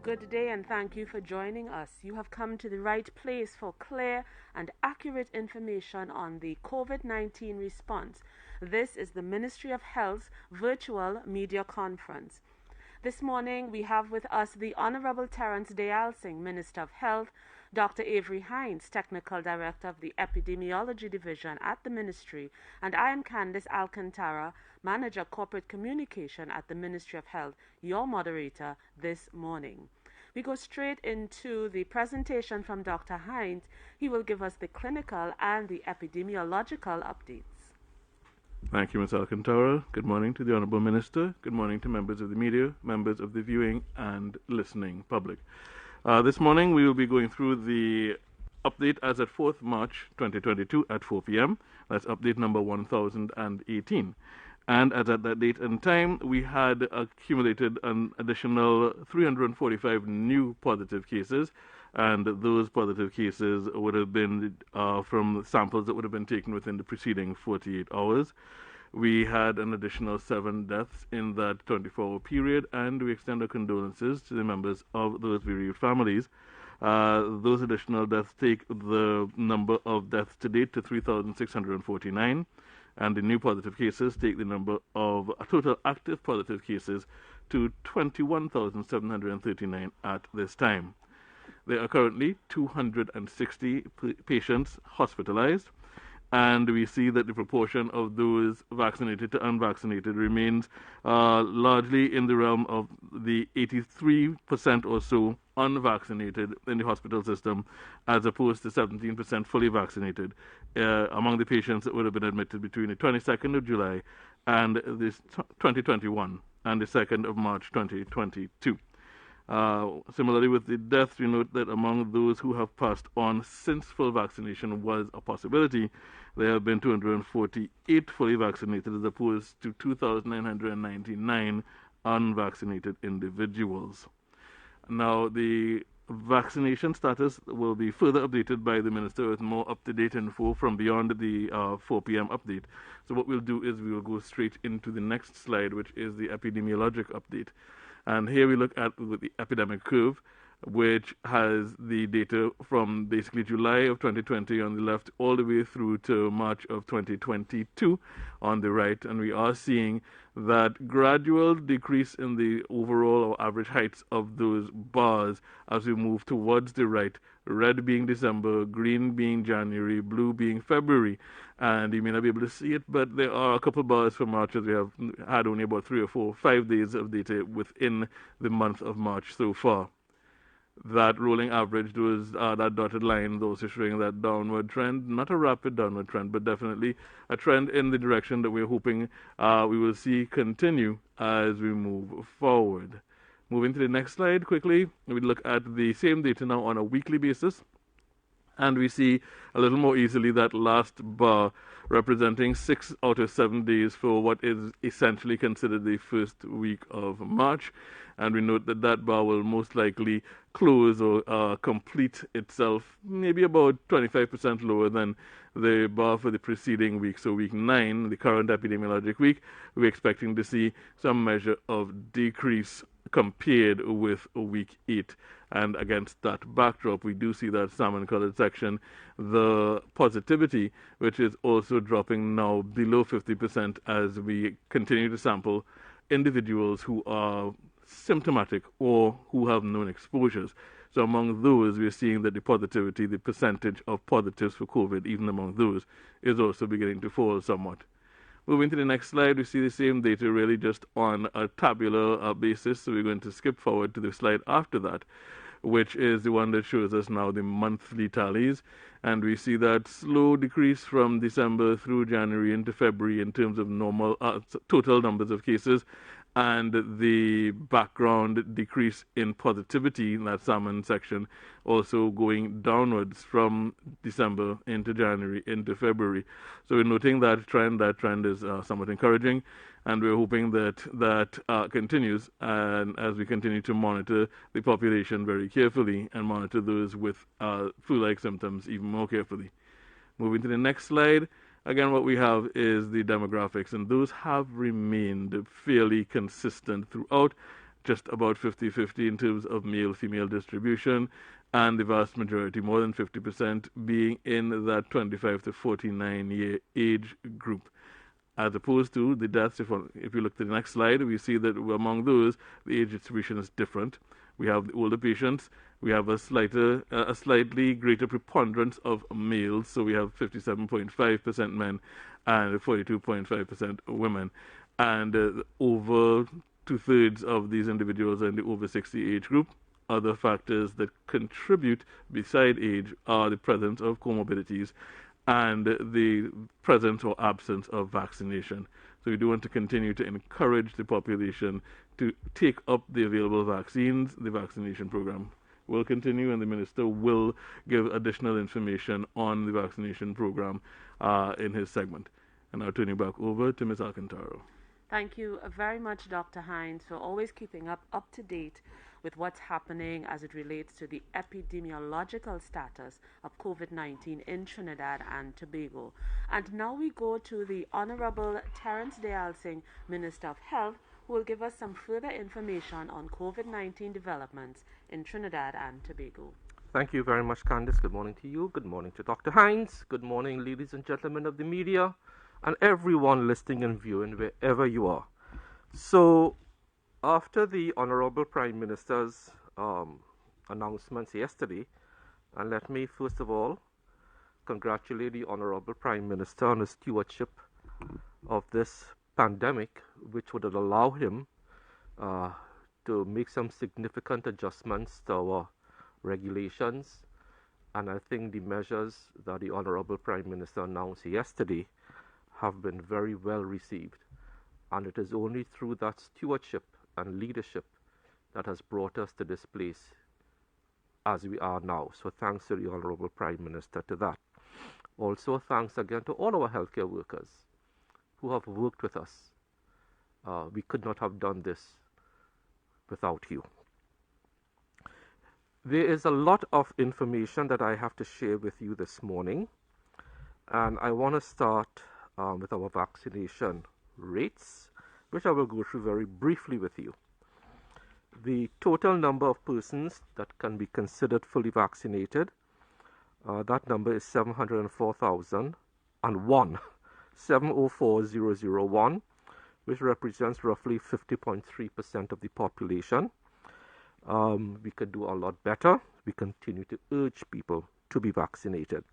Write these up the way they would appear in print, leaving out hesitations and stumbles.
Good day and thank you for joining us. You have come to the right place for clear and accurate information on the COVID-19 response. This is the Ministry of Health's virtual media conference. This morning we have with us the Honorable Terence Singh, Minister of Health, Dr. Avery Hines, Technical Director of the Epidemiology Division at the Ministry, and I am Candice Alcantara, Manager Corporate Communication at the Ministry of Health, your moderator this morning. We go straight into the presentation from Dr. Hines. He will give us the clinical and the epidemiological updates. Thank you, Ms. Alcantara. Good morning to the Honourable Minister. Good morning to members of the media, members of the viewing and listening public. This morning we will be going through the update as at 4th March 2022 at 4 p.m. That's update number 1018. And as at that date and time, we had accumulated an additional 345 new positive cases, and those positive cases would have been from samples that would have been taken within the preceding 48 hours. We had an additional 7 deaths in that 24-hour period, and we extend our condolences to the members of those bereaved families. Those additional deaths take the number of deaths to date to 3,649. And the new positive cases take the number of total active positive cases to 21,739 at this time. There are currently 260 patients hospitalized, and we see that the proportion of those vaccinated to unvaccinated remains largely in the realm of the 83% or so unvaccinated in the hospital system, as opposed to 17% fully vaccinated among the patients that would have been admitted between the 22nd of July and this 2021 and the 2nd of March 2022. Similarly, with the deaths, we note that among those who have passed on since full vaccination was a possibility, there have been 248 fully vaccinated as opposed to 2,999 unvaccinated individuals. Now, the vaccination status will be further updated by the Minister with more up-to-date info from beyond the 4 p.m. update. So what we'll do is we will go straight into the next slide, which is the epidemiologic update. And here we look at the epidemic curve, which has the data from basically July of 2020 on the left all the way through to March of 2022 on the right. And we are seeing that gradual decrease in the overall or average heights of those bars as we move towards the right, red being December, green being January, blue being February. And you may not be able to see it, but there are a couple bars for March, as we have had only about 3 or 4, 5 days of data within the month of March so far. That rolling average was that dotted line, also showing that downward trend, not a rapid downward trend, but definitely a trend in the direction that we're hoping we will see continue as we move forward. Moving to the next slide quickly, we look at the same data now on a weekly basis. And we see a little more easily that last bar representing 6 out of 7 days for what is essentially considered the first week of March. And we note that that bar will most likely close or complete itself maybe about 25% lower than the bar for the preceding week. So week 9, the current epidemiologic week, we're expecting to see some measure of decrease compared with week 8. And against that backdrop, we do see that salmon-colored section, the positivity, which is also dropping now below 50% as we continue to sample individuals who are symptomatic or who have known exposures. So among those, we're seeing that the positivity, the percentage of positives for COVID, even among those, is also beginning to fall somewhat. Moving to the next slide, we see the same data really just on a tabular basis. So we're going to skip forward to the slide after that, which is the one that shows us now the monthly tallies. And we see that slow decrease from December through January into February in terms of normal total numbers of cases, and the background decrease in positivity in that salmon section also going downwards from December into January into February. So we're noting that trend. That trend is somewhat encouraging, and we're hoping that that continues, and as we continue to monitor the population very carefully and monitor those with flu-like symptoms even more carefully. Moving to the next slide. Again, what we have is the demographics, and those have remained fairly consistent throughout. just about 50-50 in terms of male-female distribution, and the vast majority, more than 50%, being in that 25 to 49 year age group. As opposed to the deaths, if you look at the next slide, we see that among those, the age distribution is different. We have the older patients, we have a slightly greater preponderance of males, so we have 57.5% men and 42.5% women. And over two-thirds of these individuals are in the over 60 age group. Other factors that contribute beside age are the presence of comorbidities and the presence or absence of vaccination. So we do want to continue to encourage the population to take up the available vaccines. The vaccination program will continue, and the Minister will give additional information on the vaccination program in his segment. And now turning back over to Ms. Alcantara. Thank you very much, Dr. Hines, for always keeping up to date with what's happening as it relates to the epidemiological status of COVID-19 in Trinidad and Tobago. And now we go to the Honorable Terence Singh, Minister of Health, who will give us some further information on COVID-19 developments in Trinidad and Tobago. Thank you very much, Candice. Good morning to you. Good morning to Dr. Hines. Good morning, ladies and gentlemen of the media, and everyone listening and viewing wherever you are. So, after the Honorable Prime Minister's announcements yesterday, and let me first of all congratulate the Honorable Prime Minister on the stewardship of this pandemic, which would allow him to make some significant adjustments to our regulations. And I think the measures that the Honorable Prime Minister announced yesterday have been very well received. And it is only through that stewardship and leadership that has brought us to this place as we are now. So thanks to the Honorable Prime Minister to that. Also thanks again to all our healthcare workers who have worked with us. We could not have done this without you. There is a lot of information that I have to share with you this morning, and I want to start with our vaccination rates, which I will go through very briefly with you. The total number of persons that can be considered fully vaccinated, that number is 704,001, 704,001, which represents roughly 50.3% of the population. We could do a lot better. We continue to urge people to be vaccinated.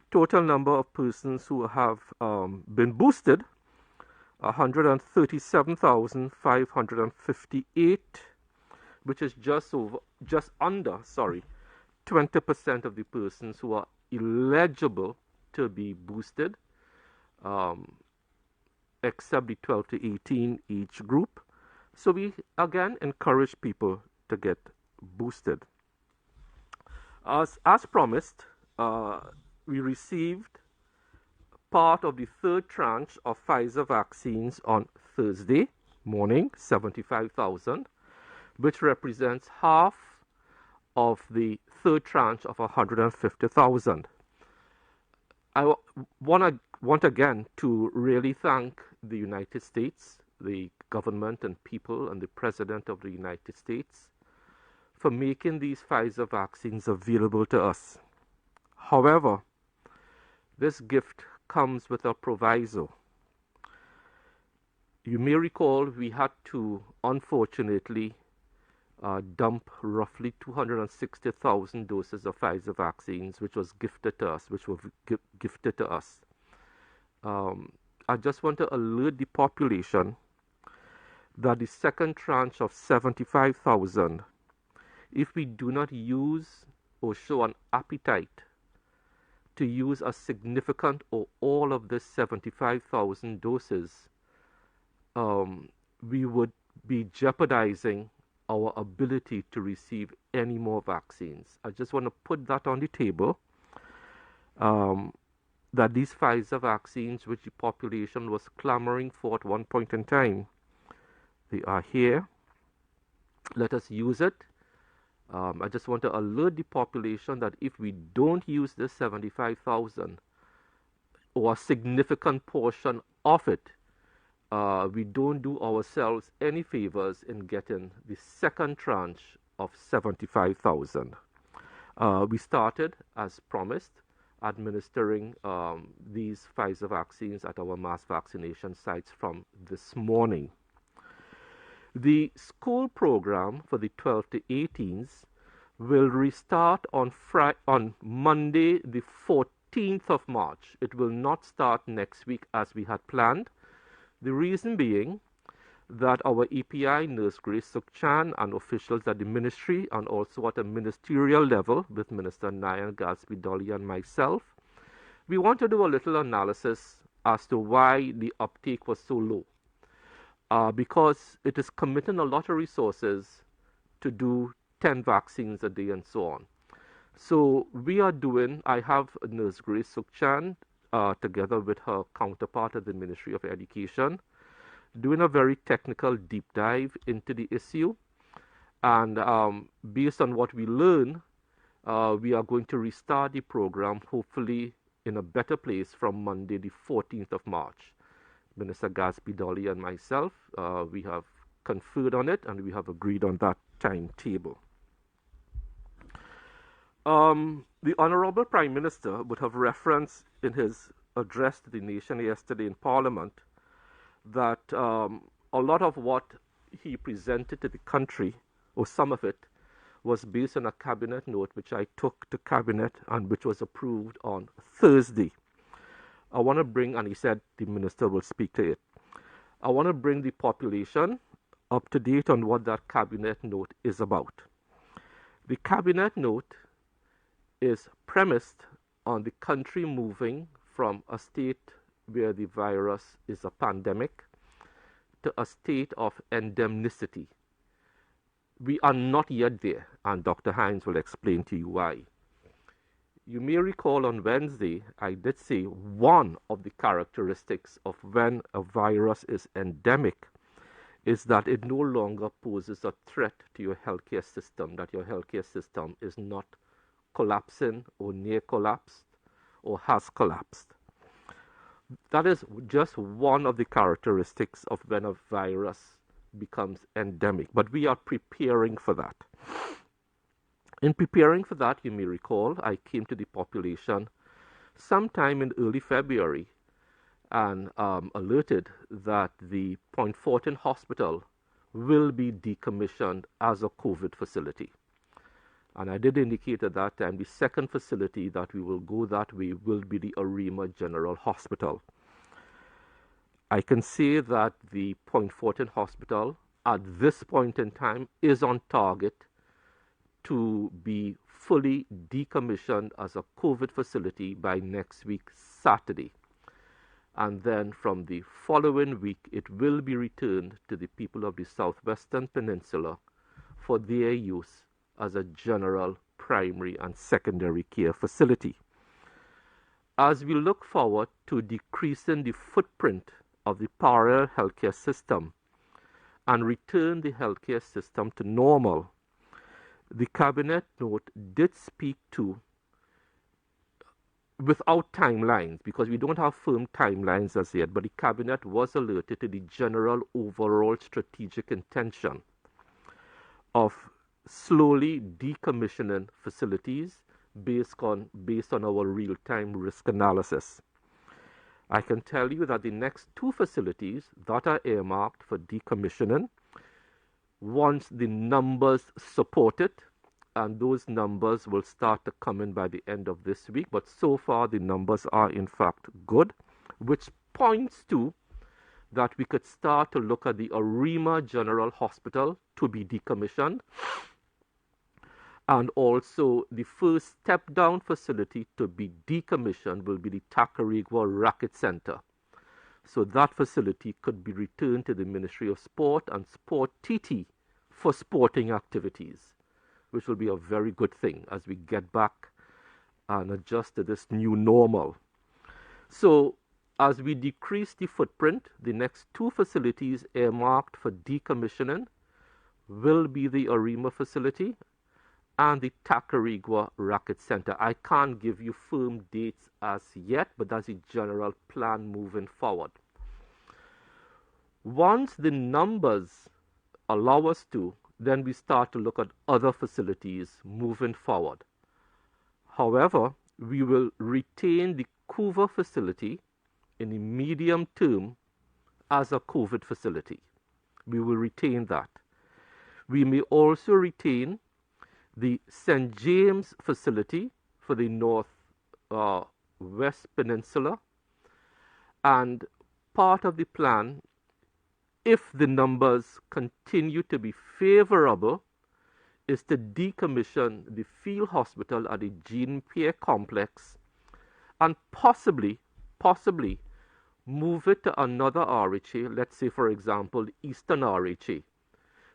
Total number of persons who have been boosted, 137,558, which is just under 20% of the persons who are eligible to be boosted, except the 12 to 18 age group. So we again encourage people to get boosted. As promised, we received part of the third tranche of Pfizer vaccines on Thursday morning, 75,000, which represents half of the third tranche of 150,000. I want again to really thank the United States, the government and people, and the President of the United States for making these Pfizer vaccines available to us. However, this gift comes with a proviso. You may recall we had to, unfortunately, dump roughly 260,000 doses of Pfizer vaccines, which were gifted to us. I just want to alert the population that the second tranche of 75,000, if we do not use or show an appetite to use a significant or all of the 75,000 doses, we would be jeopardizing our ability to receive any more vaccines. I just want to put that on the table, that these Pfizer vaccines, which the population was clamoring for at one point in time, they are here. Let us use it. I just want to alert the population that if we don't use this 75,000 or a significant portion of it, we don't do ourselves any favors in getting the second tranche of 75,000. We started, as promised, administering these Pfizer vaccines at our mass vaccination sites from this morning. The school program for the 12 to 18s will restart on Monday, the 14th of March. It will not start next week as we had planned. The reason being that our EPI nurse Grace Sukchan and officials at the ministry and also at a ministerial level with Minister Nayan Gatsby-Dolly and myself, we want to do a little analysis as to why the uptake was so low. Because it is committing a lot of resources to do 10 vaccines a day and so on. So we are doing, I have Nurse Grace Sukchan together with her counterpart at the Ministry of Education, doing a very technical deep dive into the issue. And based on what we learn, we are going to restart the program, hopefully in a better place from Monday, the 14th of March. Minister Gatsby-Dolly and myself, we have conferred on it and we have agreed on that timetable. The Honorable Prime Minister would have referenced in his address to the nation yesterday in Parliament that a lot of what he presented to the country, or some of it, was based on a cabinet note which I took to cabinet and which was approved on Thursday. I want to bring, and he said the minister will speak to it, I want to bring the population up to date on what that cabinet note is about. The cabinet note is premised on the country moving from a state where the virus is a pandemic to a state of endemicity. We are not yet there, and Dr. Hines will explain to you why. You may recall on Wednesday, I did say one of the characteristics of when a virus is endemic is that it no longer poses a threat to your healthcare system, that your healthcare system is not collapsing or near collapsed or has collapsed. That is just one of the characteristics of when a virus becomes endemic, but we are preparing for that. In preparing for that, you may recall, I came to the population sometime in early February and alerted that the Point Fortin Hospital will be decommissioned as a COVID facility. And I did indicate at that time the second facility that we will go that way will be the Arima General Hospital. I can say that the Point Fortin Hospital at this point in time is on target to be fully decommissioned as a COVID facility by next week, Saturday. And then from the following week, it will be returned to the people of the Southwestern Peninsula for their use as a general primary and secondary care facility. As we look forward to decreasing the footprint of the parallel healthcare system and return the healthcare system to normal, the cabinet note did speak to, without timelines, because we don't have firm timelines as yet, but the cabinet was alerted to the general overall strategic intention of slowly decommissioning facilities based on our real-time risk analysis. I can tell you that the next two facilities that are earmarked for decommissioning, once the numbers support it, and those numbers will start to come in by the end of this week, but so far the numbers are in fact good, which points to that we could start to look at the Arima General Hospital to be decommissioned, and also the first step-down facility to be decommissioned will be the Tacarigua Racket Center. So that facility could be returned to the Ministry of Sport and Sport TT for sporting activities, which will be a very good thing as we get back and adjust to this new normal. So as we decrease the footprint, the next two facilities earmarked for decommissioning will be the Arima facility and the Tacarigua Racket Center. I can't give you firm dates as yet, but that's a general plan moving forward. Once the numbers allow us to, then we start to look at other facilities moving forward. However, we will retain the Couva facility in the medium term as a COVID facility. We will retain that. We may also retain the St. James facility for the North West Peninsula, and part of the plan, if the numbers continue to be favorable, is to decommission the field hospital at the Jean Pierre complex and possibly move it to another RHA, let's say for example the Eastern RHA.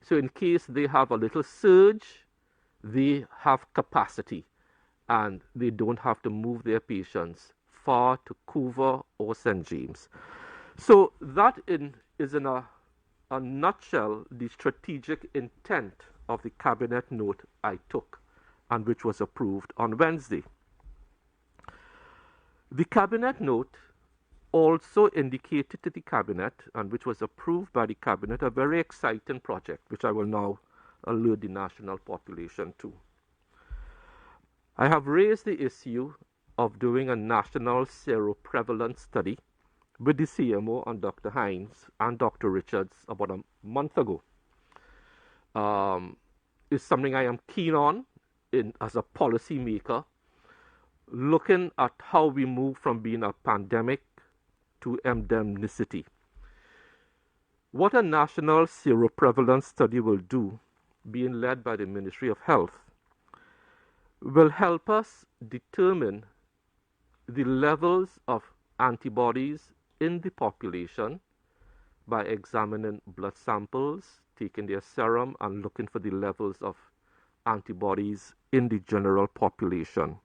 So in case they have a little surge, they have capacity and they don't have to move their patients far to Couva or St. James. So that is in a nutshell the strategic intent of the cabinet note I took and which was approved on Wednesday. The cabinet note also indicated to the cabinet, and which was approved by the cabinet, a very exciting project which I will now alert the national population to. I have raised the issue of doing a national seroprevalence study with the CMO and Dr. Hines and Dr. Richards about a month ago. It's something I am keen on as a policy maker, looking at how we move from being a pandemic to endemicity. What a national seroprevalence study will do, being led by the Ministry of Health, will help us determine the levels of antibodies in the population by examining blood samples, taking their serum, and looking for the levels of antibodies in the general population.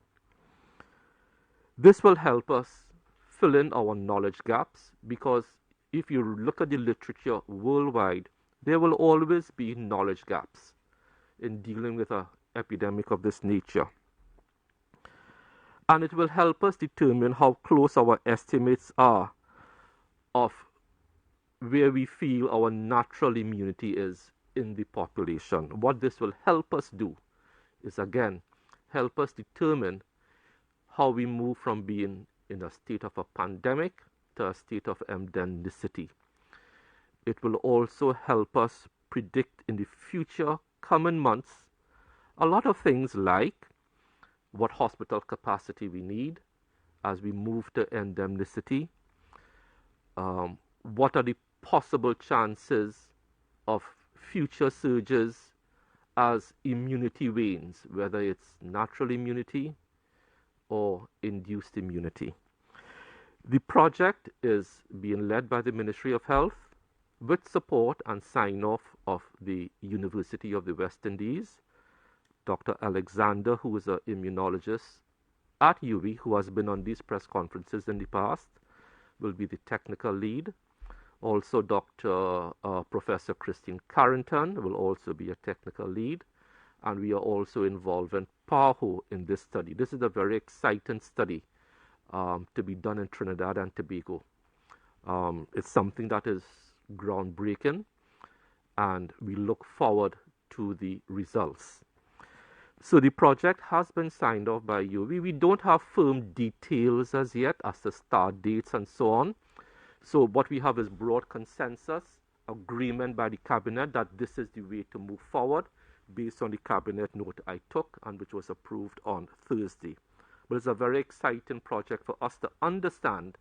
This will help us fill in our knowledge gaps, because if you look at the literature worldwide, there will always be knowledge gaps in dealing with an epidemic of this nature. And it will help us determine how close our estimates are of where we feel our natural immunity is in the population. What this will help us do is, again, help us determine how we move from being in a state of a pandemic to a state of endemicity. It will also help us predict in the future coming months a lot of things like what hospital capacity we need as we move to endemicity, what are the possible chances of future surges as immunity wanes, whether it's natural immunity or induced immunity. The project is being led by the Ministry of Health with support and sign-off of the University of the West Indies. Dr. Alexander, who is an immunologist at UWI, who has been on these press conferences in the past, will be the technical lead. Also, Professor Christine Carrington will also be a technical lead. And we are also involving PAHO in this study. This is a very exciting study to be done in Trinidad and Tobago. It's something that is groundbreaking, and we look forward to the results. So the project has been signed off by UWI. We don't have firm details as yet as to start dates and so on. So what we have is broad consensus, agreement by the cabinet that this is the way to move forward based on the cabinet note I took and which was approved on Thursday. But it's a very exciting project for us to understand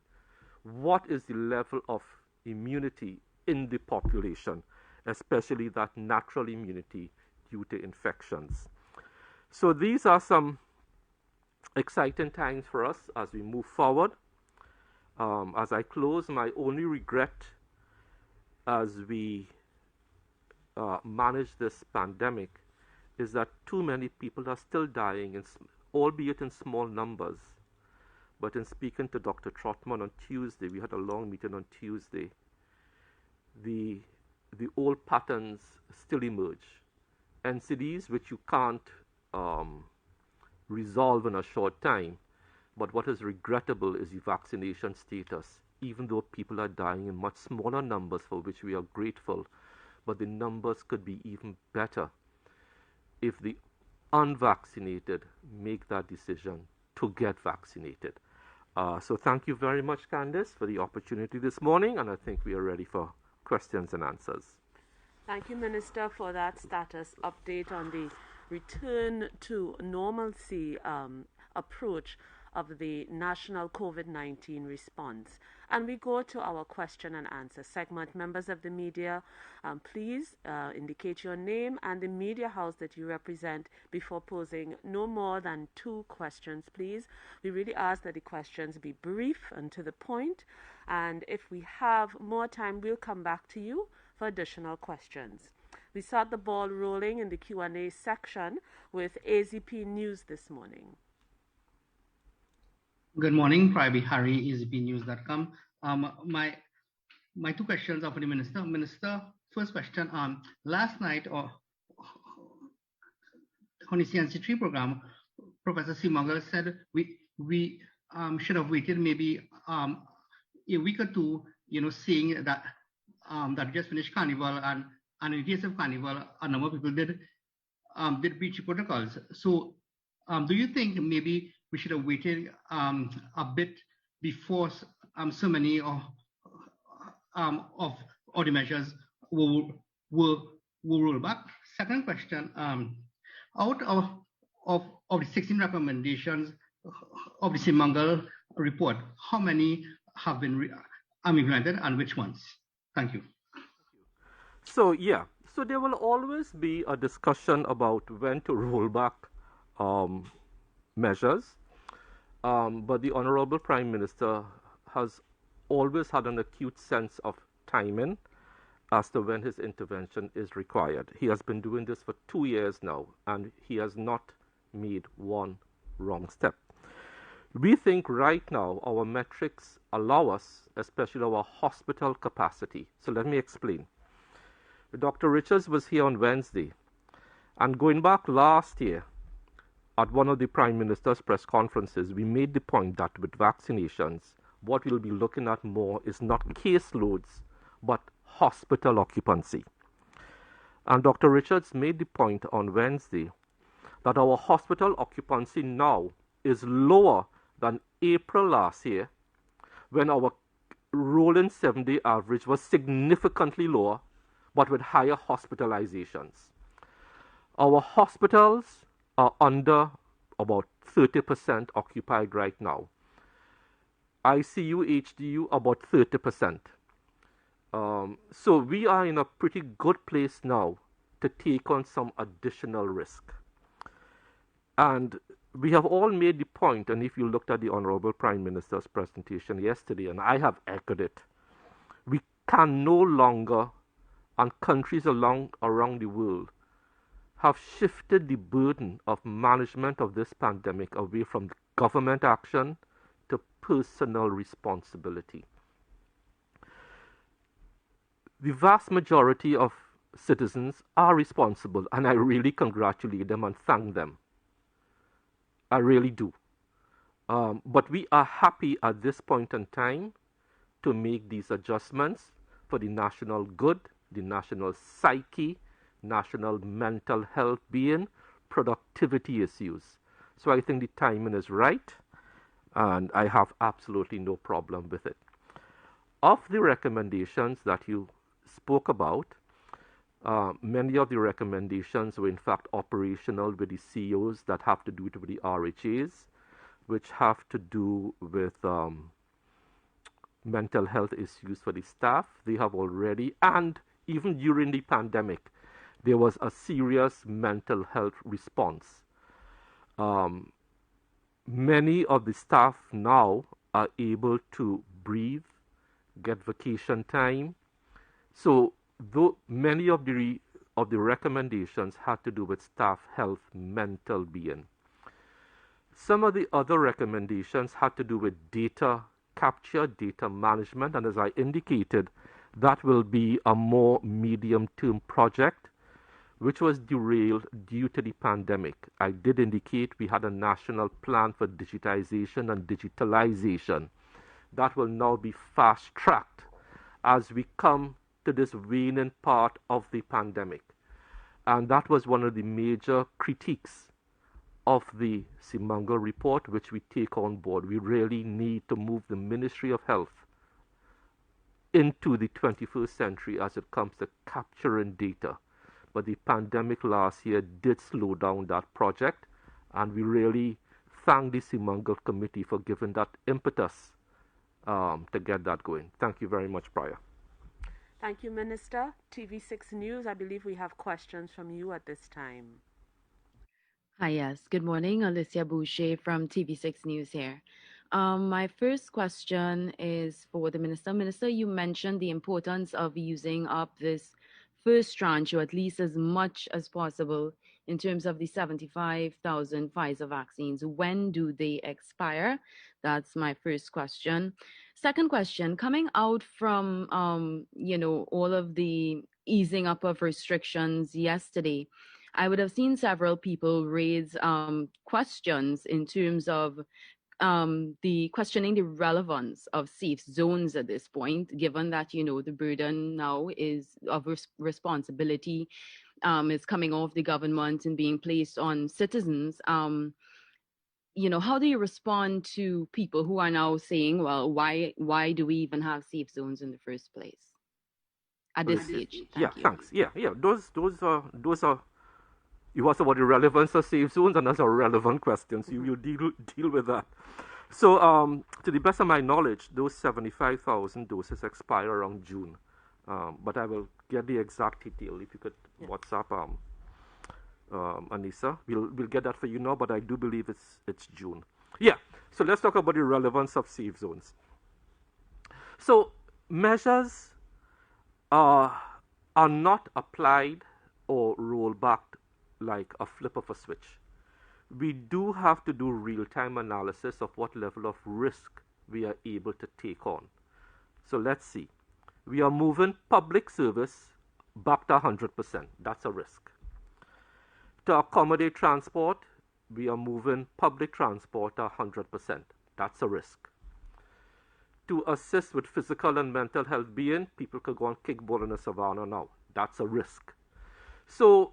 what is the level of immunity in the population, especially that natural immunity due to infections. So these are some exciting times for us as we move forward. As I close, my only regret as we manage this pandemic is that too many people are still dying, albeit in small numbers. But in speaking to Dr. Trotman on Tuesday, we had a long meeting on Tuesday, the old patterns still emerge. NCDs, which you can't resolve in a short time, but what is regrettable is the vaccination status. even though people are dying in much smaller numbers, for which we are grateful, but the numbers could be even better if the unvaccinated make that decision to get vaccinated. So thank you very much, Candice, for the opportunity this morning, and I think we are ready for questions and answers. Thank you, Minister, for that status update on the return to normalcy approach of the national COVID-19 response. And we go to our question and answer segment. Members of the media, please indicate your name and the media house that you represent before posing no more than 2 questions, please. We really ask that the questions be brief and to the point. And if we have more time, we'll come back to you for additional questions. We start the ball rolling in the Q&A section with AZP News this morning. Good morning, Private Harry, azpnews.com. My 2 questions are for the Minister. Minister, first question, last night on the CNC3 program, Professor Singh said we should have waited maybe a week or 2, seeing that that just finished Carnival and in the case of Carnival, a number of people did breach protocols. So do you think maybe we should have waited a bit before so many of the measures were rolled back? Second question, out of the 16 recommendations of the Singh report, how many have been implemented and which ones? Thank you. So there will always be a discussion about when to roll back measures, but the Honorable Prime Minister has always had an acute sense of timing as to when his intervention is required. He has been doing this for 2 years now, and he has not made one wrong step. We think right now our metrics allow us, especially our hospital capacity. So let me explain. Dr. Richards was here on Wednesday, and going back last year, at one of the Prime Minister's press conferences, we made the point that with vaccinations, what we'll be looking at more is not caseloads, but hospital occupancy. And Dr. Richards made the point on Wednesday that our hospital occupancy now is lower than April last year, when our rolling 7-day average was significantly lower, but with higher hospitalizations. Our hospitals are under about 30% occupied right now. ICU, HDU, about 30%. So we are in a pretty good place now to take on some additional risk. And we have all made the point, and if you looked at the Honorable Prime Minister's presentation yesterday, and I have echoed it, we can no longer, and countries around the world, have shifted the burden of management of this pandemic away from government action to personal responsibility. The vast majority of citizens are responsible, and I really congratulate them and thank them. I really do. But we are happy at this point in time to make these adjustments for the national good, the national psyche, national mental health being, productivity issues. So I think the timing is right, and I have absolutely no problem with it. Of the recommendations that you spoke about, many of the recommendations were in fact operational with the CEOs that have to do with the RHAs, which have to do with mental health issues for the staff. They have already, and even during the pandemic, there was a serious mental health response. Many of the staff now are able to breathe, get vacation time. So though many of the recommendations had to do with staff health, mental being. Some of the other recommendations had to do with data capture, data management, and as I indicated, that will be a more medium-term project, which was derailed due to the pandemic. I did indicate we had a national plan for digitization and digitalization, that will now be fast-tracked as we come to this waning part of the pandemic. And that was one of the major critiques of the Simangal report, which we take on board. We really need to move the Ministry of Health into the 21st century as it comes to capturing data. But the pandemic last year did slow down that project, and we really thank the Simangal Committee for giving that impetus to get that going. Thank you very much, Priya. Thank you, Minister. TV6 News, I believe we have questions from you at this time. Hi, yes. Good morning. Alicia Boucher from TV6 News here. My first question is for the Minister. Minister, you mentioned the importance of using up this first tranche, or at least as much as possible, in terms of the 75,000 Pfizer vaccines. When do they expire? That's my first question. Second question, coming out from, all of the easing up of restrictions yesterday, I would have seen several people raise questions in terms of the questioning the relevance of safe zones at this point, given that, the burden now is of responsibility is coming off the government and being placed on citizens. How do you respond to people who are now saying, well, why do we even have safe zones in the first place at this stage? Thank you. Thanks. Those are. You asked about the relevance of safe zones, and those are relevant questions. You deal with that. So, to the best of my knowledge, those 75,000 doses expire around June. But I will get the exact detail. If you could WhatsApp Anissa, we'll get that for you now. But I do believe it's June. So let's talk about the relevance of safe zones. So measures are not applied or rolled back like a flip of a switch. We do have to do real-time analysis of what level of risk we are able to take on. So let's see. We are moving public service back to 100%. That's a risk. To accommodate transport, we are moving public transport to 100%. That's a risk. To assist with physical and mental health being, people could go and kickball in the savannah now. That's a risk. So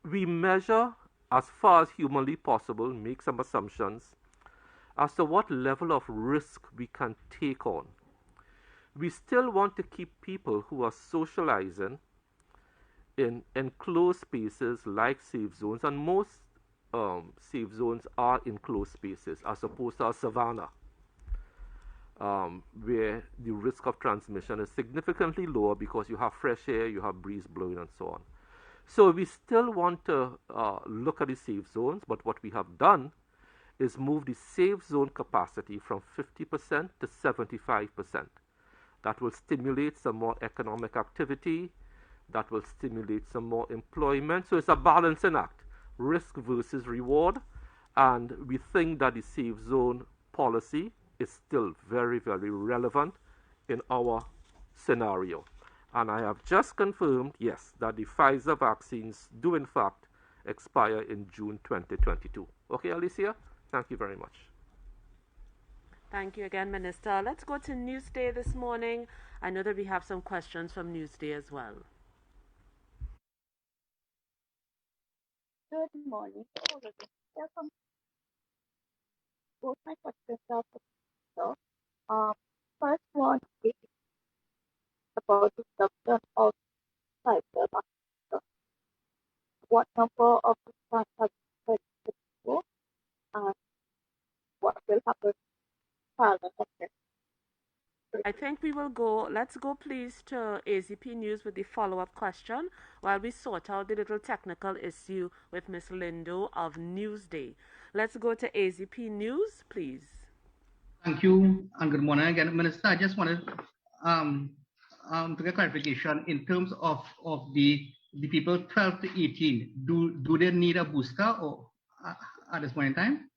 we measure as far as humanly possible, make some assumptions as to what level of risk we can take on. We still want to keep people who are socializing in enclosed spaces like safe zones, and most safe zones are enclosed spaces as opposed to a savannah, where the risk of transmission is significantly lower because you have fresh air, you have breeze blowing, and so on. So we still want to look at the safe zones, but what we have done is move the safe zone capacity from 50% to 75%. That will stimulate some more economic activity, that will stimulate some more employment. So it's a balancing act, risk versus reward, and we think that the safe zone policy is still very, very relevant in our scenario. And I have just confirmed, yes, that the Pfizer vaccines do in fact expire in June 2022. Okay, Alicia? Thank you very much. Thank you again, Minister. Let's go to Newsday this morning. I know that we have some questions from Newsday as well. Good morning to all of you. Welcome. Both my questions are for so, first one is about the production of Pfizer vaccine. What number of the plants have been registered and what will happen to I think we will let's go please to AZP News with the follow-up question while we sort out the little technical issue with Miss Lindo of Newsday. Let's go to AZP News, please. Thank you, and good morning again, Minister. I just wanted to get clarification in terms of the people 12 to 18. Do they need a booster or at this point in time?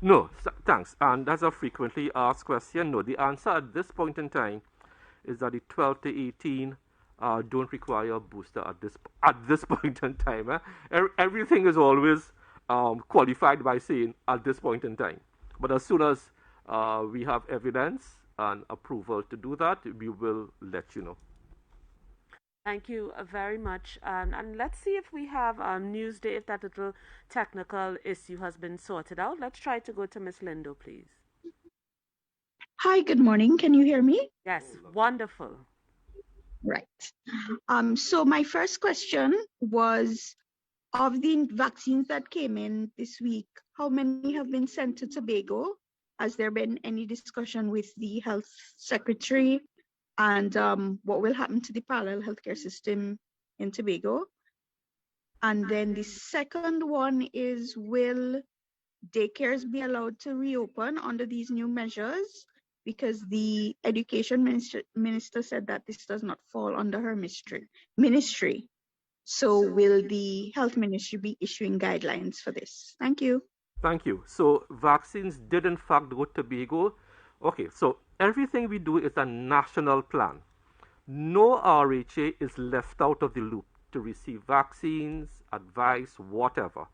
No, thanks. And that's a frequently asked question. No, the answer at this point in time is that the 12 to 18 don't require a booster at this point in time. Everything is always qualified by saying at this point in time. But as soon as we have evidence an approval to do that, we will let you know. Thank you very much. And let's see if we have Newsday, if that little technical issue has been sorted out. Let's try to go to Miss Lindo, please. Hi, good morning. Can you hear me? Yes, wonderful. Right. So my first question was, of the vaccines that came in this week, how many have been sent to Tobago? Has there been any discussion with the health secretary? And what will happen to the parallel healthcare system in Tobago? And then the second one is, will daycares be allowed to reopen under these new measures? Because the education minister said that this does not fall under her ministry. So will the health ministry be issuing guidelines for this? Thank you. Thank you. So vaccines did in fact go to Tobago. Okay, so everything we do is a national plan. No RHA is left out of the loop to receive vaccines, advice, whatever.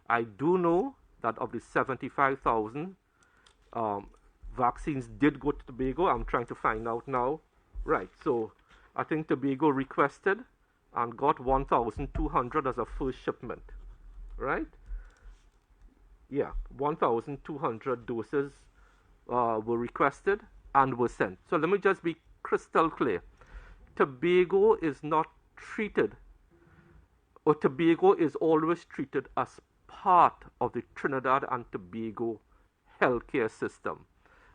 I do know that of the 75,000 vaccines did go to Tobago. I'm trying to find out now. Right, so I think Tobago requested and got 1,200 as a first shipment, right? Yeah, 1,200 doses were requested and were sent. So let me just be crystal clear. Tobago is not treated, or Tobago is always treated as part of the Trinidad and Tobago healthcare system.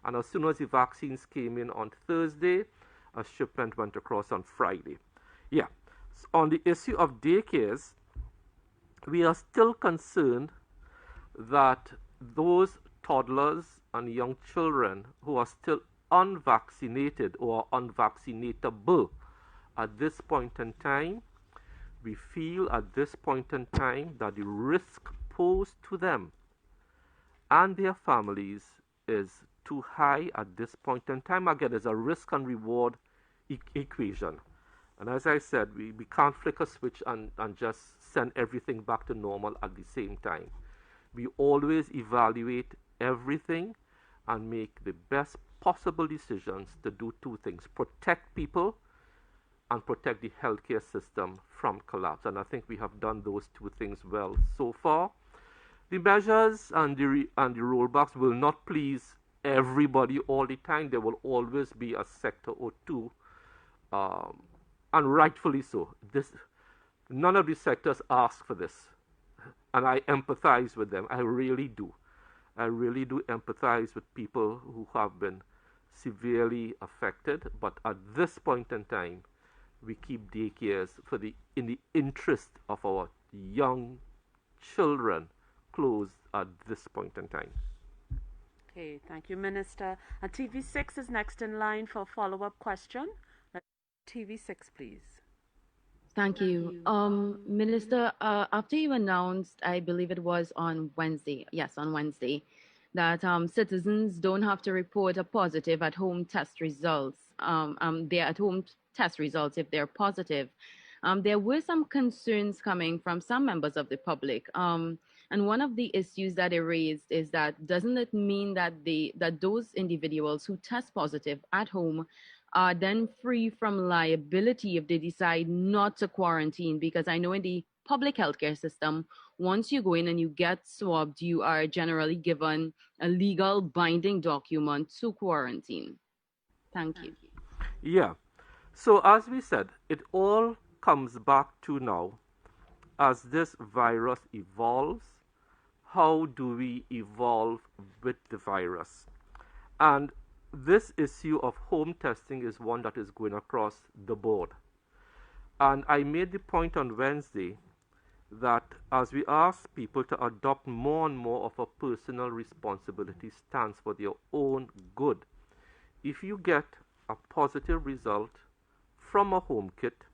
And as soon as the vaccines came in on Thursday, a shipment went across on Friday. Yeah, so on the issue of daycares, we are still concerned that those toddlers and young children who are still unvaccinated or unvaccinatable at this point in time, we feel at this point in time that the risk posed to them and their families is too high at this point in time. Again, there's a risk and reward equation. And as I said, we can't flick a switch and just send everything back to normal at the same time. We always evaluate everything and make the best possible decisions to do two things: protect people and protect the healthcare system from collapse. And I think we have done those two things well so far. The measures and the rollbacks will not please everybody all the time. There will always be a sector or two, and rightfully so. None of these sectors ask for this, and I empathize with them. I really do. I really do empathize with people who have been severely affected. But at this point in time, we keep daycares in the interest of our young children closed at this point in time. Okay, thank you, Minister. And TV6 is next in line for a follow-up question. TV6, please. Thank you. Minister, after you announced, I believe it was on Wednesday, yes, on Wednesday, that citizens don't have to report a positive at-home test results, their at-home test results if they're positive. There were some concerns coming from some members of the public. And one of the issues that they raised is that doesn't it mean that those individuals who test positive at home are then free from liability if they decide not to quarantine? Because I know in the public healthcare system, once you go in and you get swabbed, you are generally given a legal binding document to quarantine. Thank you. Yeah. So as we said, it all comes back to now, as this virus evolves, how do we evolve with the virus? And this issue of home testing is one that is going across the board. And I made the point on Wednesday that as we ask people to adopt more and more of a personal responsibility stance for their own good, if you get a positive result from a home kit,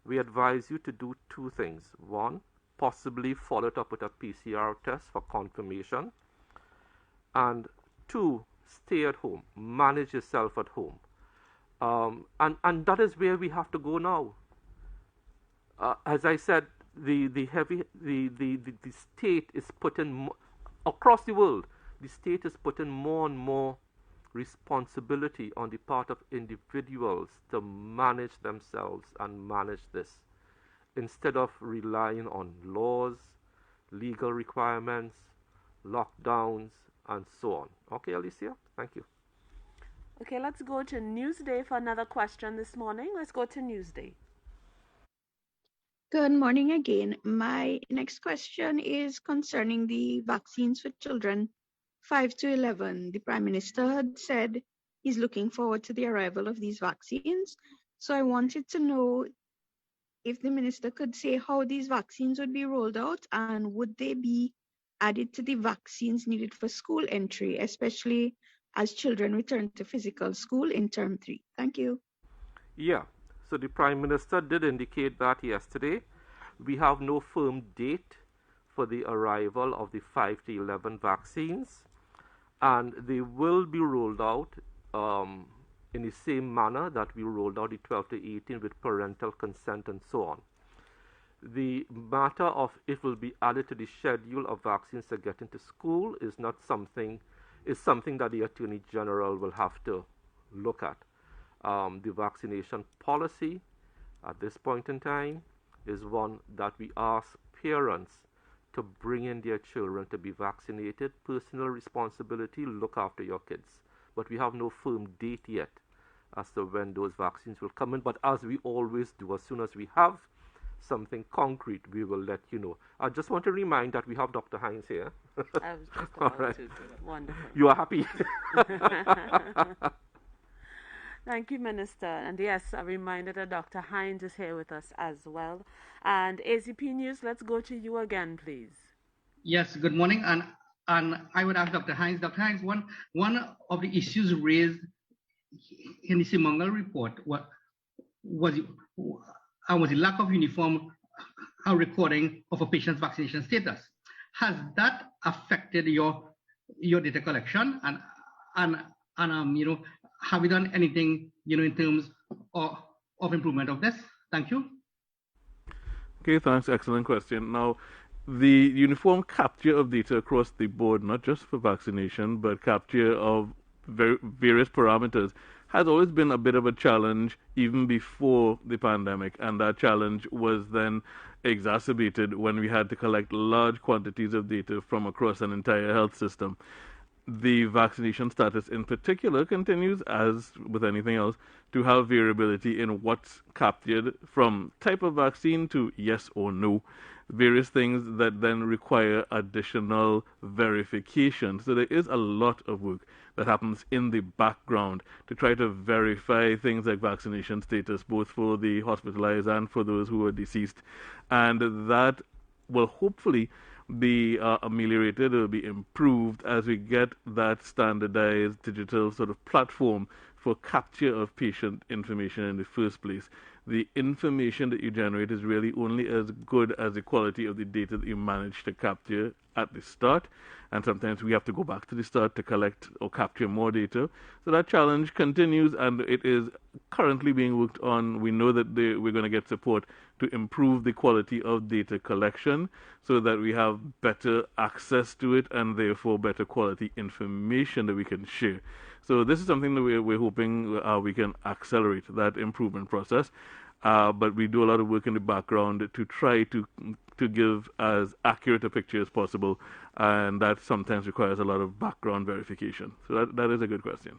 we advise you to do two things. One, possibly follow it up with a PCR test for confirmation. And two, stay at home, manage yourself at home. And that is where we have to go now. As I said, the state is putting across the world, the state is putting more and more responsibility on the part of individuals to manage themselves and manage this instead of relying on laws, legal requirements, lockdowns, and so on. Okay, Alicia, thank you. Okay, let's go to Newsday for another question this morning. Let's go to Newsday. Good morning again. My next question is concerning the vaccines for children 5 to 11. The Prime Minister had said he's looking forward to the arrival of these vaccines. So I wanted to know if the Minister could say how these vaccines would be rolled out and would they be added to the vaccines needed for school entry, especially as children return to physical school in term 3. Thank you. Yeah, so the Prime Minister did indicate that yesterday. We have no firm date for the arrival of the 5 to 11 vaccines, and they will be rolled out in the same manner that we rolled out the 12 to 18 with parental consent and so on. The matter of it will be added to the schedule of vaccines that get into school is something that the Attorney General will have to look at. The vaccination policy at this point in time is one that we ask parents to bring in their children to be vaccinated. Personal responsibility, look after your kids. But we have no firm date yet as to when those vaccines will come in. But as we always do, as soon as we have something concrete, we will let you know. I just want to remind that we have Dr. Hines here. I was just about to do it. Wonderful. You are happy? Thank you, Minister. And yes, a reminder that Dr. Hines is here with us as well. And ACP News, let's go to you again, please. Yes, good morning. And I would ask Dr. Hines. Dr. Hines, one of the issues raised in the Simongal report was the lack of uniform recording of a patient's vaccination status. Has that affected your data collection? And have you done anything, in terms of improvement of this? Thank you. Okay, thanks. Excellent question. Now, the uniform capture of data across the board, not just for vaccination, but capture of various parameters, has always been a bit of a challenge even before the pandemic, and that challenge was then exacerbated when we had to collect large quantities of data from across an entire health system. The vaccination status in particular continues, as with anything else, to have variability in what's captured, from type of vaccine to yes or no, various things that then require additional verification. So there is a lot of work that happens in the background to try to verify things like vaccination status, both for the hospitalized and for those who are deceased. And that will hopefully be ameliorated or be improved as we get that standardized digital sort of platform for capture of patient information in the first place. The information that you generate is really only as good as the quality of the data that you manage to capture at the start, and sometimes we have to go back to the start to collect or capture more data. So that challenge continues, and it is currently being worked on. We know that we're going to get support to improve the quality of data collection so that we have better access to it and therefore better quality information that we can share. So this is something that we're hoping we can accelerate that improvement process. But we do a lot of work in the background to try to give as accurate a picture as possible, and that sometimes requires a lot of background verification. So that is a good question.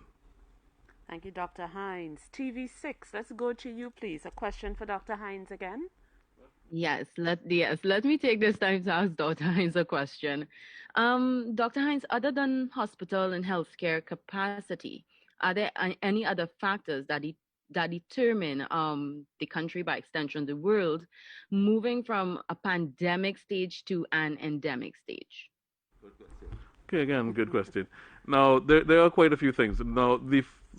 Thank you, Dr. Hines. TV6, let's go to you, please. A question for Dr. Hines again. Yes, let me take this time to ask Dr. Hines a question. Dr. Hines, other than hospital and healthcare capacity, are there any other factors that determine the country, by extension the world, moving from a pandemic stage to an endemic stage? Okay, again, good question. Now, there are quite a few things. Now,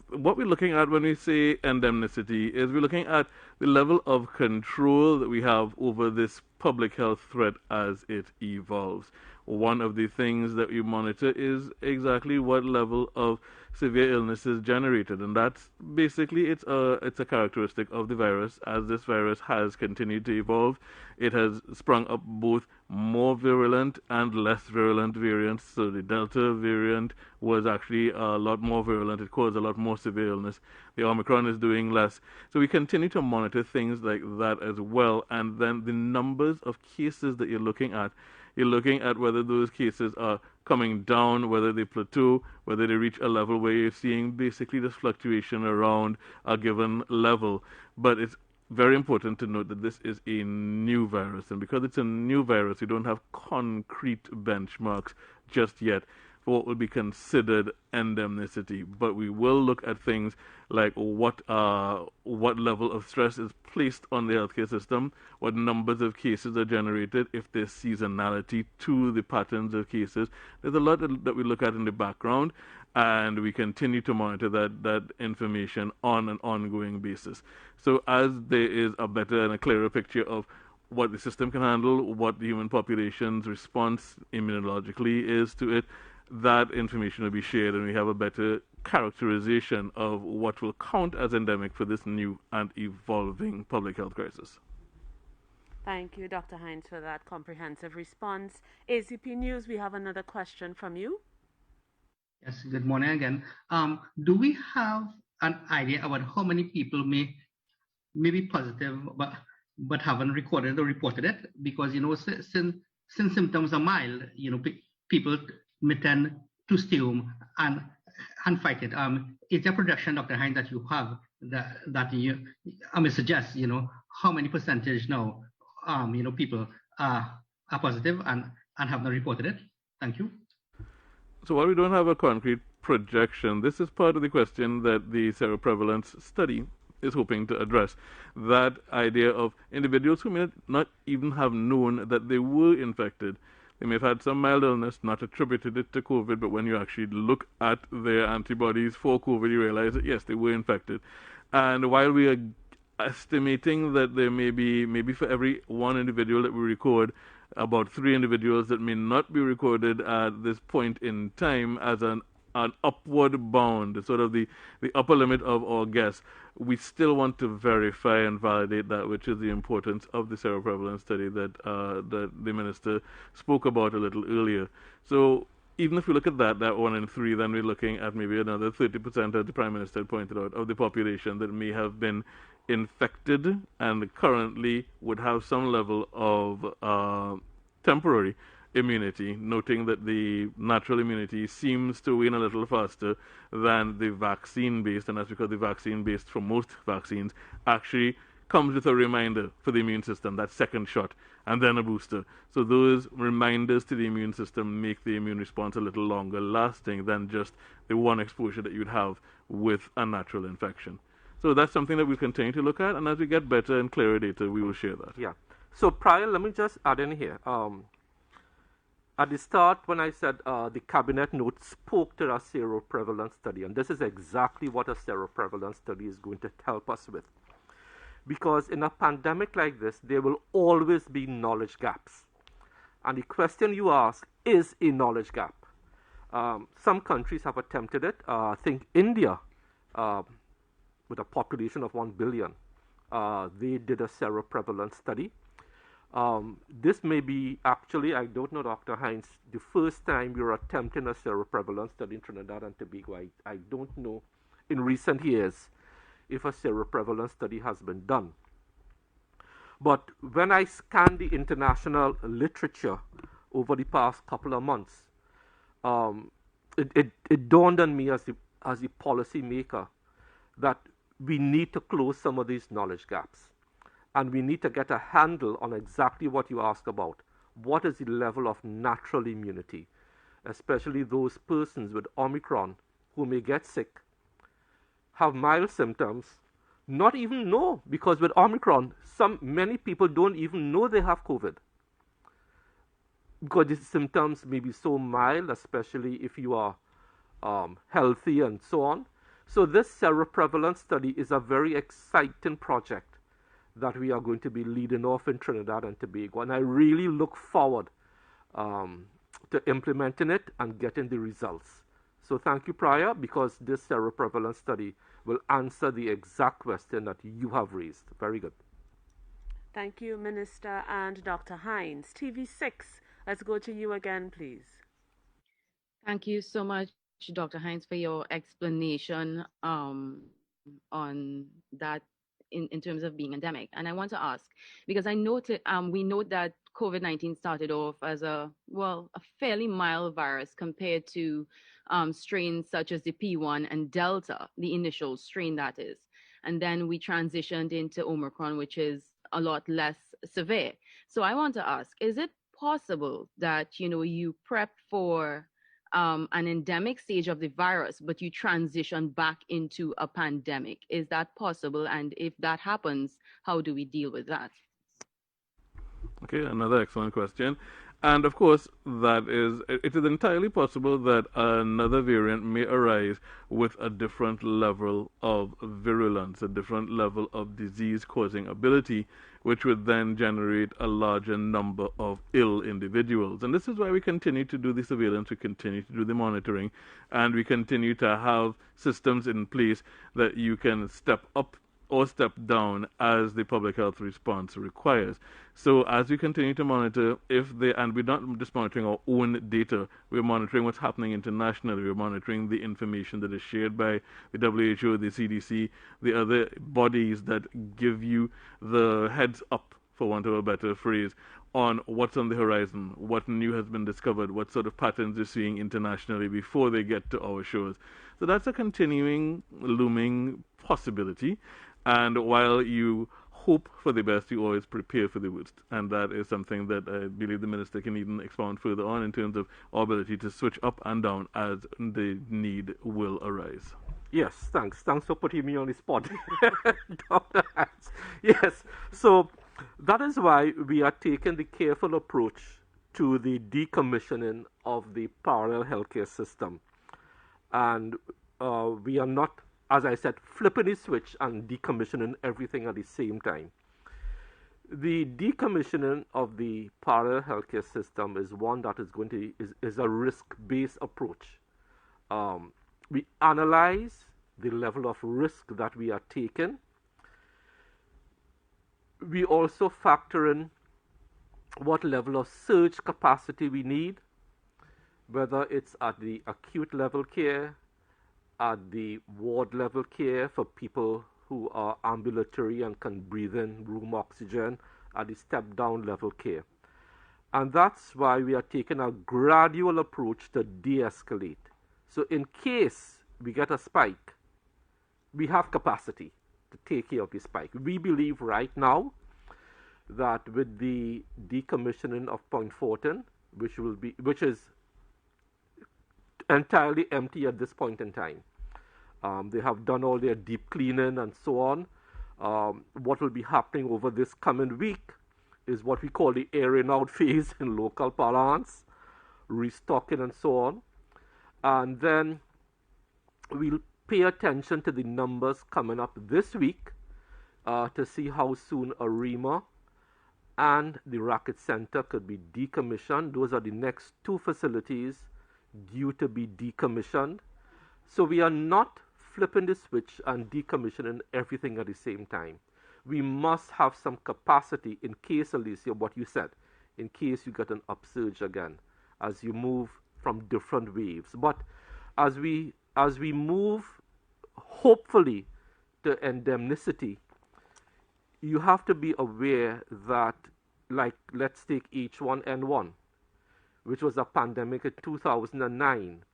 what we're looking at when we say endemicity is we're looking at the level of control that we have over this public health threat as it evolves. One of the things that we monitor is exactly what level of severe illness is generated, and that's basically it's a characteristic of the virus. As this virus has continued to evolve, it has sprung up both more virulent and less virulent variants. So the Delta variant was actually a lot more virulent. It caused a lot more severe illness. The Omicron is doing less. So we continue to monitor things like that as well. And then the numbers of cases that you're looking at whether those cases are coming down, whether they plateau, whether they reach a level where you're seeing basically this fluctuation around a given level. But it's very important to note that this is a new virus, and because it's a new virus, we don't have concrete benchmarks just yet for what will be considered endemicity. But we will look at things like what level of stress is placed on the healthcare system, what numbers of cases are generated, if there's seasonality to the patterns of cases. There's a lot that we look at in the background, and we continue to monitor that information on an ongoing basis. So as there is a better and a clearer picture of what the system can handle, what the human population's response immunologically is to it, that information will be shared, and we have a better characterization of what will count as endemic for this new and evolving public health crisis. Thank you, Dr. Hines, for that comprehensive response. ACP News, we have another question from you. Yes, good morning again. Do we have an idea about how many people may be positive but haven't recorded or reported it? Because, since symptoms are mild, people may tend to stay home and fight it. Is there a projection, Dr. Hines, that you have that you may suggest, how many percentage now, people are positive and have not reported it? Thank you. So while we don't have a concrete projection, this is part of the question that the seroprevalence study is hoping to address. That idea of individuals who may not even have known that they were infected. They may have had some mild illness, not attributed it to COVID, but when you actually look at their antibodies for COVID, you realize that yes, they were infected. And while we are estimating that there may be, maybe for every one individual that we record, about 3 individuals that may not be recorded at this point in time as an upward bound, sort of the upper limit of our guess. We still want to verify and validate that, which is the importance of the seroprevalence study that the minister spoke about a little earlier. So even if we look at that 1 in 3, then we're looking at maybe another 30%, as the Prime Minister pointed out, of the population that may have been infected and currently would have some level of temporary immunity, noting that the natural immunity seems to wane a little faster than the vaccine-based, and that's because the vaccine-based, for most vaccines, actually comes with a reminder for the immune system, that second shot, and then a booster. So those reminders to the immune system make the immune response a little longer lasting than just the one exposure that you'd have with a natural infection. So that's something that we'll continue to look at, and as we get better and clearer data, we will share that. Yeah. So prior, let me just add in here. At the start, when I said the cabinet note spoke to a seroprevalence study, and this is exactly what a seroprevalence study is going to help us with. Because in a pandemic like this, there will always be knowledge gaps. And the question you ask is a knowledge gap. Some countries have attempted it. I think India, with a population of 1 billion, they did a seroprevalence study. This may be actually, I don't know, Dr. Hines, the first time you're attempting a seroprevalence study in Trinidad and Tobago. I don't know in recent years if a seroprevalence study has been done. But when I scanned the international literature over the past couple of months, it dawned on me as a policy maker that we need to close some of these knowledge gaps. And we need to get a handle on exactly what you asked about. What is the level of natural immunity, especially those persons with Omicron who may get sick, have mild symptoms, not even know, because with Omicron, many people don't even know they have COVID. Because the symptoms may be so mild, especially if you are healthy and so on. So this seroprevalence study is a very exciting project that we are going to be leading off in Trinidad and Tobago. And I really look forward to implementing it and getting the results. So thank you, Prior, because this seroprevalence study will answer the exact question that you have raised. Very good. Thank you, Minister and Dr. Hines. TV6, let's go to you again, please. Thank you so much, Dr. Hines, for your explanation on that in terms of being endemic. And I want to ask, because I noted we note that COVID-19 started off as a fairly mild virus compared to strains such as the P1 and Delta, the initial strain that is. And then we transitioned into Omicron, which is a lot less severe. So I want to ask, is it possible that, you prep for an endemic stage of the virus, but you transition back into a pandemic? Is that possible? And if that happens, how do we deal with that? Okay, another excellent question. And of course, it is entirely possible that another variant may arise with a different level of virulence, a different level of disease-causing ability, which would then generate a larger number of ill individuals. And this is why we continue to do the surveillance, we continue to do the monitoring, and we continue to have systems in place that you can step up or step down as the public health response requires. So as we continue to monitor, and we're not just monitoring our own data, we're monitoring what's happening internationally, we're monitoring the information that is shared by the WHO, the CDC, the other bodies that give you the heads up, for want of a better phrase, on what's on the horizon, what new has been discovered, what sort of patterns you're seeing internationally before they get to our shores. So that's a continuing, looming possibility. And while you hope for the best, you always prepare for the worst. And that is something that I believe the Minister can even expound further on in terms of our ability to switch up and down as the need will arise. Yes, thanks. Thanks for putting me on the spot, Dr. Hans. Yes, so that is why we are taking the careful approach to the decommissioning of the parallel healthcare system. And we are not, as I said, flipping the switch and decommissioning everything at the same time. The decommissioning of the parallel healthcare system is one that is a risk-based approach. We analyze the level of risk that we are taking. We also factor in what level of surge capacity we need, whether it's at the acute level care, at the ward level care for people who are ambulatory and can breathe in room oxygen, at the step down level care. And that's why we are taking a gradual approach to de-escalate. So in case we get a spike, we have capacity to take care of the spike. We believe right now that with the decommissioning of Point Fortin, which is entirely empty at this point in time, they have done all their deep cleaning and so on. What will be happening over this coming week is what we call the airing out phase in local parlance, restocking and so on. And then we'll pay attention to the numbers coming up this week to see how soon Arima and the Racket Center could be decommissioned. Those are the next two facilities due to be decommissioned. So we are not flipping the switch and decommissioning everything at the same time. We must have some capacity in case, Alicia, what you said, in case you get an upsurge again, as you move from different waves. But as we move, hopefully, to endemicity, you have to be aware that, like, let's take H1N1, which was a pandemic in 2009.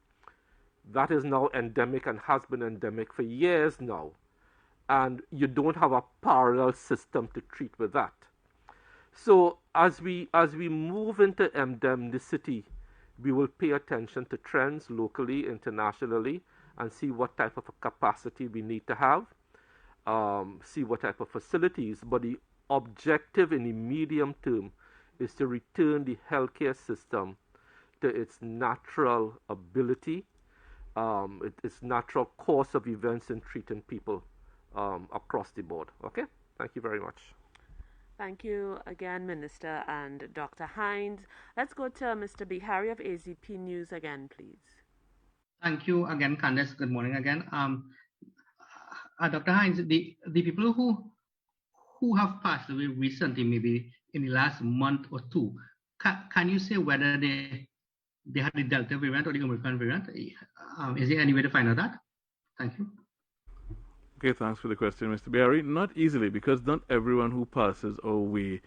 That is now endemic and has been endemic for years now. And you don't have a parallel system to treat with that. So as we move into endemicity, we will pay attention to trends locally, internationally, and see what type of a capacity we need to have, see what type of facilities. But the objective in the medium term is to return the healthcare system to its natural ability, its natural course of events in treating people across the board. Okay? Thank you very much. Thank you again, Minister and Dr. Hines. Let's go to Mr. Bihari of AZP News again, please. Thank you again, Candace. Good morning again. Dr. Hines, the people who have passed away recently, maybe in the last month or two, can you say whether they had the Delta variant or the Omicron variant? Is there any way to find out that? Thank you. Okay, thanks for the question, Mr. Barry. Not easily, because not everyone who passes away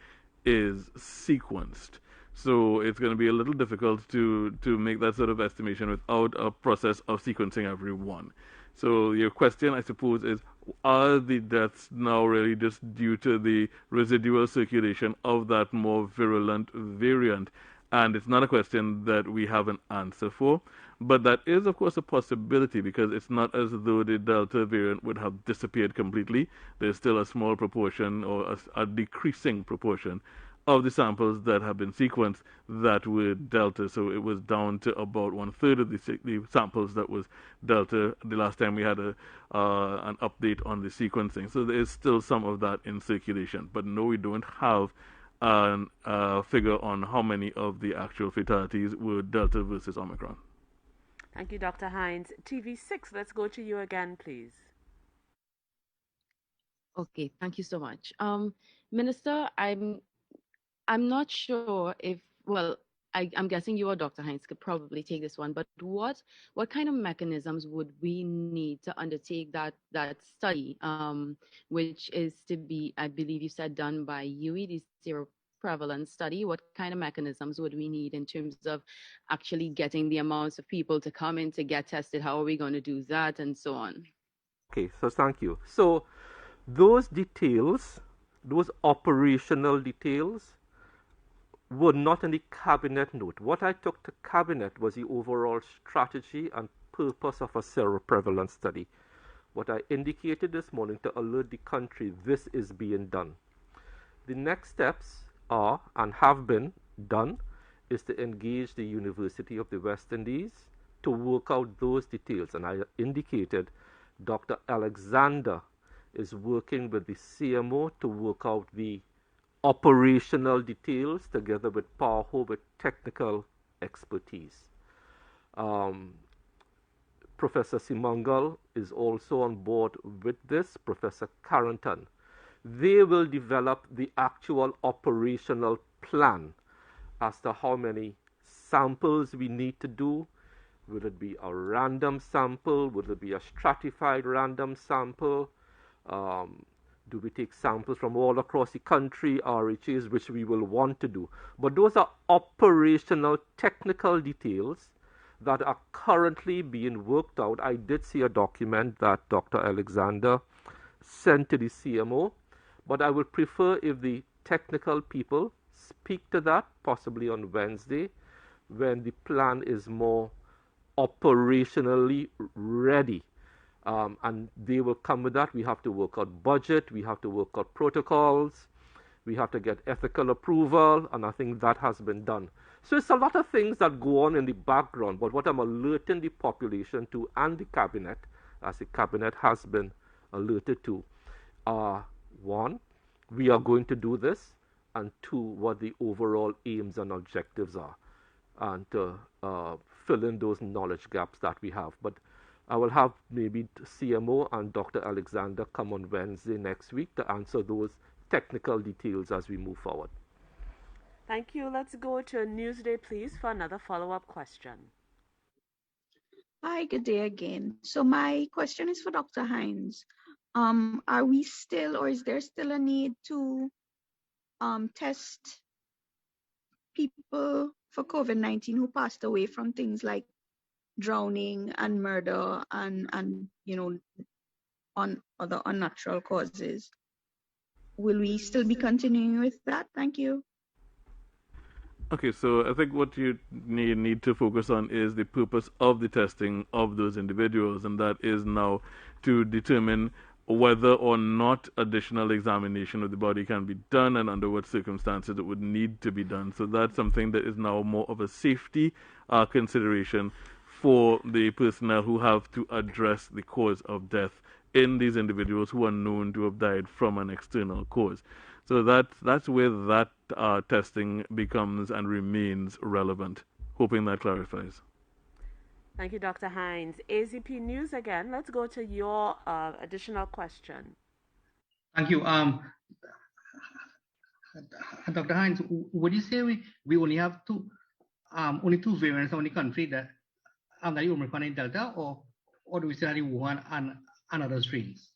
is sequenced. So it's going to be a little difficult to make that sort of estimation without a process of sequencing everyone. So your question, I suppose, is, are the deaths now really just due to the residual circulation of that more virulent variant? And it's not a question that we have an answer for. But that is, of course, a possibility, because it's not as though the Delta variant would have disappeared completely. There's still a small proportion, or a decreasing proportion, of the samples that have been sequenced that were Delta. So it was down to about 1/3 of the samples that was Delta the last time we had an update on the sequencing. So there is still some of that in circulation. But no, we don't have a figure on how many of the actual fatalities were Delta versus Omicron. Thank you, Dr. Hines. TV6, let's go to you again, please. Okay, thank you so much. Minister, I'm not sure if, well, I'm guessing you or Dr. Hines could probably take this one, but what kind of mechanisms would we need to undertake that study, which is to be, I believe you said, done by UE, the zero prevalence study? What kind of mechanisms would we need in terms of actually getting the amounts of people to come in to get tested? How are we going to do that, and so on? Okay, so thank you. So those details, those operational details, were not in the cabinet note. What I took to cabinet was the overall strategy and purpose of a seroprevalence study. What I indicated this morning to alert the country this is being done. The next steps are, and have been done, is to engage the University of the West Indies to work out those details. And I indicated Dr. Alexander is working with the CMO to work out the operational details together with PAHO with technical expertise. Professor Simangal is also on board with this, Professor Carrington. They will develop the actual operational plan as to how many samples we need to do. Will it be a random sample? Will it be a stratified random sample? Do we take samples from all across the country, RHAs, which we will want to do? But those are operational technical details that are currently being worked out. I did see a document that Dr. Alexander sent to the CMO, but I would prefer if the technical people speak to that, possibly on Wednesday, when the plan is more operationally ready. And they will come with that. We have to work out budget, we have to work out protocols, we have to get ethical approval, and I think that has been done. So it's a lot of things that go on in the background, but what I'm alerting the population to, and the cabinet, as the cabinet has been alerted to, are, one, we are going to do this, and two, what the overall aims and objectives are, and to fill in those knowledge gaps that we have. But I will have maybe CMO and Dr. Alexander come on Wednesday next week to answer those technical details as we move forward. Thank you. Let's go to Newsday, please, for another follow-up question. Hi, good day again. So my question is for Dr. Hines. Are we still, or is there still a need to test people for COVID-19 who passed away from things like drowning and murder and on other unnatural causes? Will we still be continuing with that? Thank you. Okay, so I think what you need to focus on is the purpose of the testing of those individuals, and that is now to determine whether or not additional examination of the body can be done and under what circumstances it would need to be done. So that's something that is now more of a safety consideration for the personnel who have to address the cause of death in these individuals who are known to have died from an external cause. So that's where that testing becomes and remains relevant. Hoping that clarifies. Thank you, Dr. Hines. AZP News again. Let's go to your additional question. Thank you. Dr. Hines, would you say we only have only two variants on the country that the Omicron and Delta, or do we still have the Wuhan and other strains?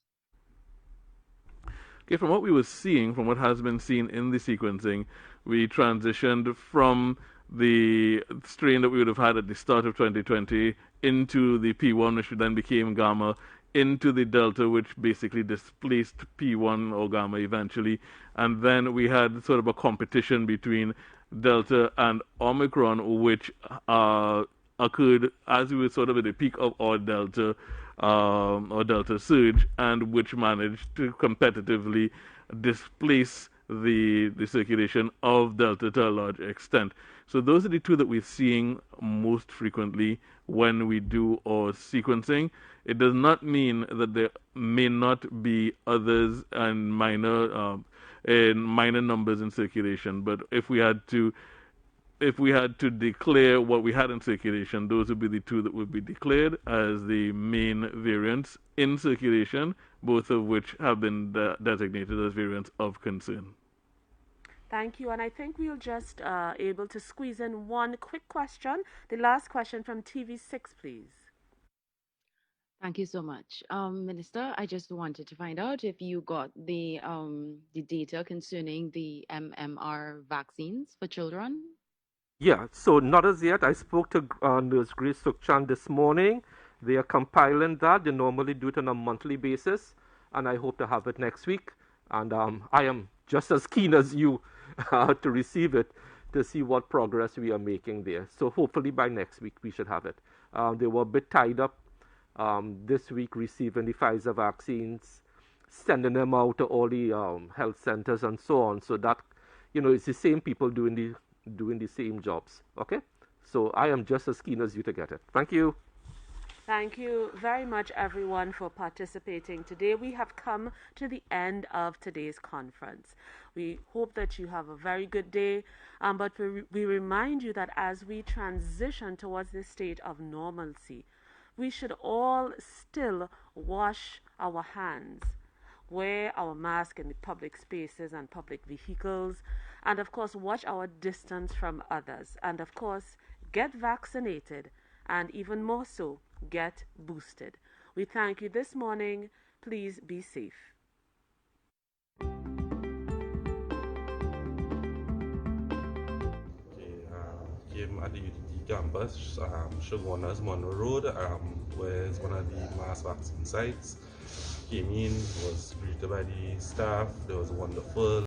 Okay, from what we were seeing, from what has been seen in the sequencing, we transitioned from the strain that we would have had at the start of 2020 into the P1, which then became Gamma, into the Delta, which basically displaced P1 or Gamma eventually. And then we had sort of a competition between Delta and Omicron, which occurred as we were sort of at the peak of our Delta or Delta surge, and which managed to competitively displace the circulation of Delta to a large extent. So those are the two that we're seeing most frequently when we do our sequencing. It does not mean that there may not be others and minor numbers in circulation, but if we had to declare what we had in circulation, those would be the two that would be declared as the main variants in circulation, both of which have been designated as variants of concern. Thank you. And I think we'll just able to squeeze in one quick question. The last question from TV6, please. Thank you so much. Minister, I just wanted to find out if you got the data concerning the MMR vaccines for children. Yeah, so not as yet. I spoke to Nurse Grace Sukchan this morning. They are compiling that. They normally do it on a monthly basis, and I hope to have it next week. And I am just as keen as you to receive it, to see what progress we are making there. So hopefully by next week we should have it. They were a bit tied up this week receiving the Pfizer vaccines, sending them out to all the health centers and so on. So that, it's the same people doing the same jobs. Okay, so I am just as keen as you to get it. Thank you. Thank you very much, everyone, for participating today. We have come to the end of today's conference. We hope that you have a very good day, but we remind you that as we transition towards this state of normalcy, we should all still wash our hands, wear our mask in the public spaces and public vehicles, and of course watch our distance from others, and of course get vaccinated, and even more so, get boosted. We thank you this morning. Please be safe. I'm at the UTT campus, Shogunas Monroe Road, where is one of the mass vaccine sites. Came in, was greeted by the staff. There was wonderful